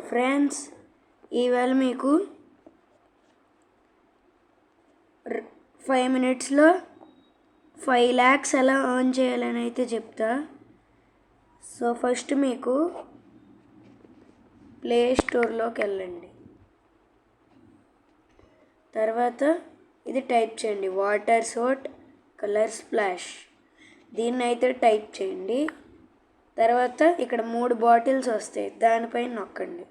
Friends, ఈవేళ మీకు 5 minutesలో 5 lakhs ఎలా ఎర్న్ చేయాలని అయితే చెప్తా. సో ఫస్ట్ మీకు ప్లే స్టోర్లోకి వెళ్ళండి. తర్వాత ఇది టైప్ చేయండి, వాటర్ సోట్ కలర్ స్ప్లాష్. దీన్ని అయితే టైప్ చేయండి. తర్వాత ఇక్కడ 3 బాటిల్స్ వస్తాయి, దానిపైన నొక్కండి.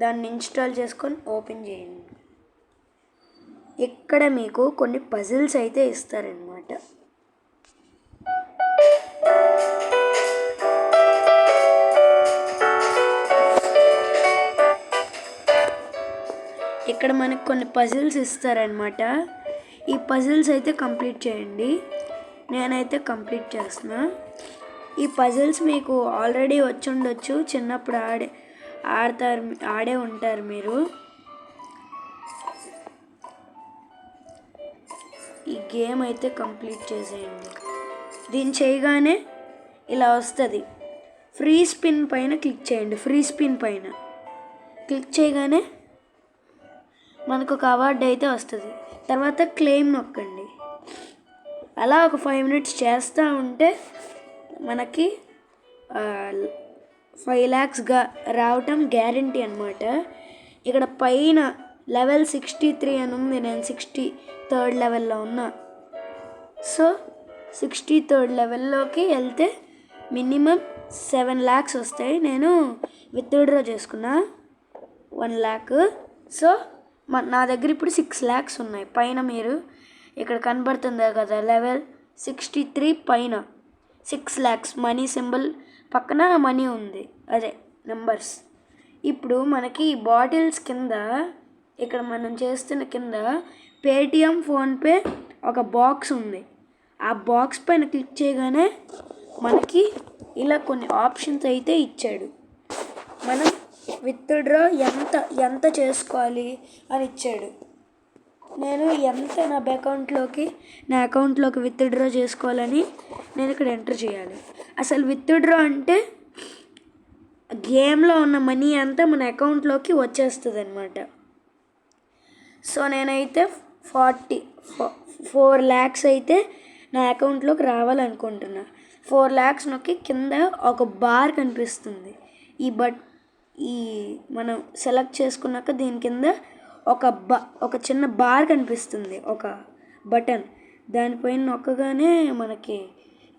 దాన్ని ఇన్స్టాల్ చేసుకొని ఓపెన్ చేయండి. ఇక్కడ మీకు కొన్ని పజిల్స్ అయితే ఇస్తారనమాట. ఇక్కడ మనకు కొన్ని పజిల్స్ ఇస్తారనమాట. ఈ పజిల్స్ అయితే కంప్లీట్ చేయండి. నేనైతే కంప్లీట్ చేస్తున్నా. ఈ పజిల్స్ మీకు ఆల్రెడీ వచ్చి ఉండొచ్చు, చిన్నప్పుడు ఆడే ఉంటారు మీరు. ఈ గేమ్ అయితే కంప్లీట్ చేసేయండి. దీన్ని చేయగానే ఇలా వస్తుంది. ఫ్రీ స్పిన్ పైన క్లిక్ చేయండి. ఫ్రీ స్పిన్ పైన క్లిక్ చేయగానే మనకు ఒక అవార్డు అయితే వస్తుంది. తర్వాత క్లెయిమ్ నొక్కండి. అలా ఒక 5 minutes చేస్తూ ఉంటే మనకి 5 lakhs రావటం గ్యారంటీ అనమాట. ఇక్కడ పైన లెవెల్ 63 అని ఉంది. నేను 63rd లెవెల్లో ఉన్నా. సో 63rd లెవెల్లోకి వెళ్తే మినిమం 7 lakhs వస్తాయి. నేను విత్డ్రా చేసుకున్నా 1 lakh. సో నా దగ్గర ఇప్పుడు 6 lakhs ఉన్నాయి. పైన మీరు ఇక్కడ కనబడుతుంది కదా, లెవెల్ 63 పైన 6 lakhs మనీ సింబల్ పక్కన మనీ ఉంది, అదే నెంబర్స్. ఇప్పుడు మనకి బాటిల్స్ కింద, ఇక్కడ మనం చేస్తున్న కింద పేటిఎం, ఫోన్పే ఒక బాక్స్ ఉంది. ఆ బాక్స్ పైన క్లిక్ చేయగానే మనకి ఇలా కొన్ని ఆప్షన్స్ అయితే ఇచ్చాడు. మనం విత్డ్రా ఎంత చేసుకోవాలి అని ఇచ్చాడు. నేను ఎంత నా అకౌంట్లోకి విత్డ్రా చేసుకోవాలని నేను ఇక్కడ ఎంటర్ చేయాలి. అసలు విత్డ్రా అంటే గేమ్లో ఉన్న మనీ అంతా మన అకౌంట్లోకి వచ్చేస్తుంది అనమాట. సో నేనైతే 4 lakhs అయితే నా అకౌంట్లోకి రావాలనుకుంటున్నా. 4 lakhs నొక్కి కింద ఒక బార్ కనిపిస్తుంది. ఈ మనం సెలెక్ట్ చేసుకున్నాక దీని కింద ఒక చిన్న బార్ కనిపిస్తుంది, ఒక బటన్. దానిపైన నొక్కగానే మనకి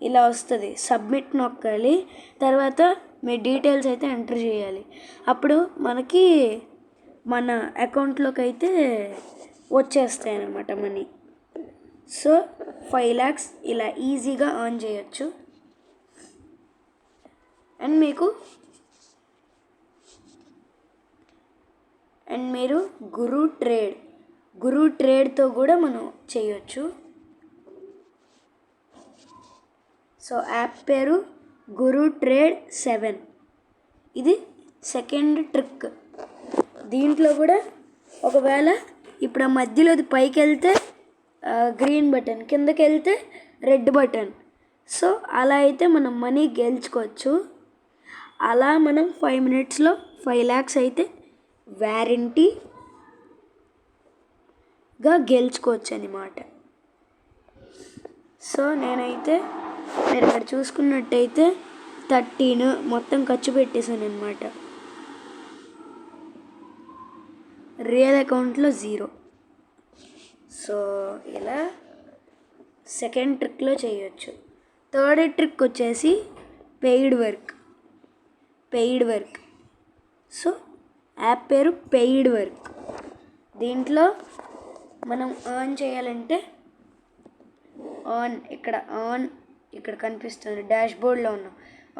ఇలా వస్తుంది. సబ్మిట్ నొక్కాలి. తర్వాత మీ డీటెయిల్స్ అయితే ఎంటర్ చేయాలి. అప్పుడు మనకి మన అకౌంట్లోకి అయితే వచ్చేస్తాయి అన్నమాట మనీ. సో 5 lakhs ఇలా ఈజీగా ఎర్న్ చేయొచ్చు. అండ్ మీరు గురు ట్రేడ్తో కూడా మనం చేయొచ్చు. సో యాప్ పేరు గురు ట్రేడ్ 7. ఇది సెకండ్ ట్రిక్. దీంట్లో కూడా ఒకవేళ ఇప్పుడు ఆ మధ్యలోది పైకి వెళ్తే గ్రీన్ బటన్, కిందకి వెళ్తే రెడ్ బటన్. సో అలా అయితే మనం మనీ గెలుచుకోవచ్చు. అలా మనం 5 minutesలో 5 lakhs అయితే వ్యారంటీగా గెలుచుకోవచ్చు అన్నమాట. సో నేనైతే మీరు ఇక్కడ చూసుకున్నట్టయితే 13 మొత్తం ఖర్చు పెట్టేశాను అనమాట. రియల్ అకౌంట్లో 0. సో ఇలా సెకండ్ ట్రిక్లో చేయొచ్చు. థర్డ్ ట్రిక్ వచ్చేసి పెయిడ్ వర్క్. సో యాప్ పేరు పెయిడ్ వర్క్. దీంట్లో మనం ఎర్న్ చేయాలంటే ఇక్కడ కనిపిస్తుంది డాష్ బోర్డ్లో ఉన్నాం.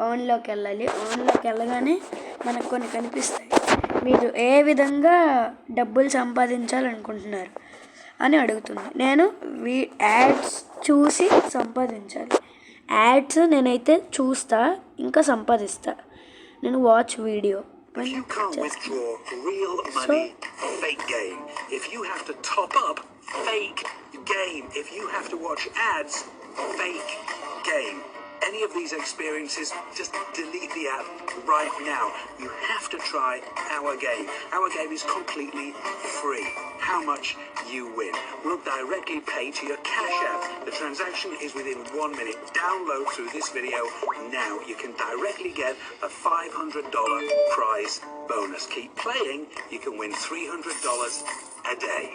ఆన్లోకి వెళ్ళాలి. ఆన్లోకి వెళ్ళగానే మనకు కొన్ని కనిపిస్తాయి. మీరు ఏ విధంగా డబ్బులు సంపాదించాలనుకుంటున్నారు అని అడుగుతుంది. నేను యాడ్స్ చూసి సంపాదించాలి. యాడ్స్ నేనైతే చూస్తా, ఇంకా సంపాదిస్తా. నేను watch video. If you can't withdraw real money, fake game. If you have to top up, fake game. If you have to watch ads, fake game. any of these experiences, just delete the app right now. You have to try our game. Our game is completely free. How much you win will directly pay to your Cash App. The transaction is within 1 minute. Download through this video now. You can directly get a $500 prize bonus. Keep playing. You can win $300 a day.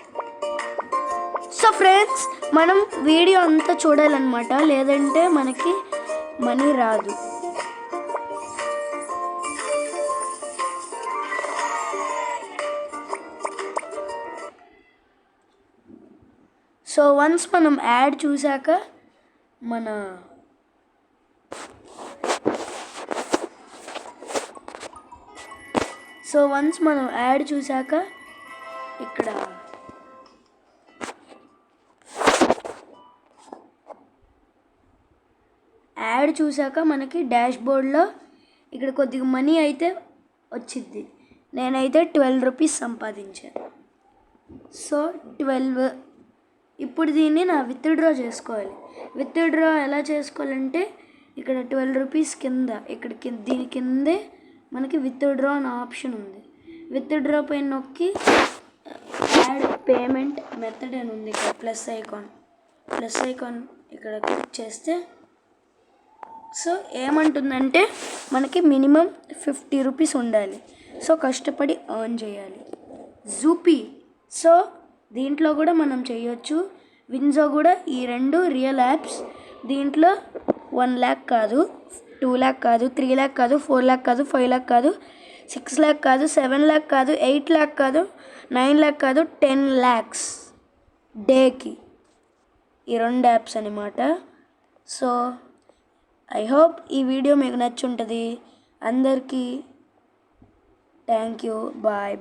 So friends, మనం video అంతా చూడాలన్నమాట, లేదంటే మనకి money రాదు. So once మనం add చూసాక ఇక్కడ add చూసాక మనకి డాష్ బోర్డ్లో ఇక్కడ కొద్దిగా మనీ అయితే వచ్చింది. నేనైతే 12 రూపీస్ సంపాదించాను. సో 12. ఇప్పుడు దీన్ని నా విత్డ్రా చేసుకోవాలి. విత్డ్రా ఎలా చేసుకోవాలంటే ఇక్కడ 12 రూపీస్ కింద దీని కిందే మనకి విత్డ్రా అనే ఆప్షన్ ఉంది. విత్డ్రా పైన నొక్కి యాడ్ పేమెంట్ మెథడ్ అని ఉంది. ఇక్కడ ప్లస్ ఐకాన్ ఇక్కడ క్లిక్ చేస్తే సో ఏమంటుందంటే మనకి మినిమం 50 రూపీస్ ఉండాలి. సో కష్టపడి ఎర్న్ చేయాలి. జూపీ, సో దీంట్లో కూడా మనం చేయొచ్చు. విన్జో కూడా, ఈ 2 రియల్ యాప్స్. దీంట్లో 1 lakh కాదు, 2 lakh కాదు, 3 lakh కాదు, 4 lakh కాదు, 5 lakh కాదు, 6 lakh కాదు, 7 lakh కాదు, 8 lakh కాదు, 9 lakh కాదు, 10 lakhs డేకి. ఈ 2 యాప్స్ అనమాట. సో ఐ హోప్ ఈ వీడియో మీకు నచ్చుంటుంది. అందరికీ థ్యాంక్ యూ. బాయ్.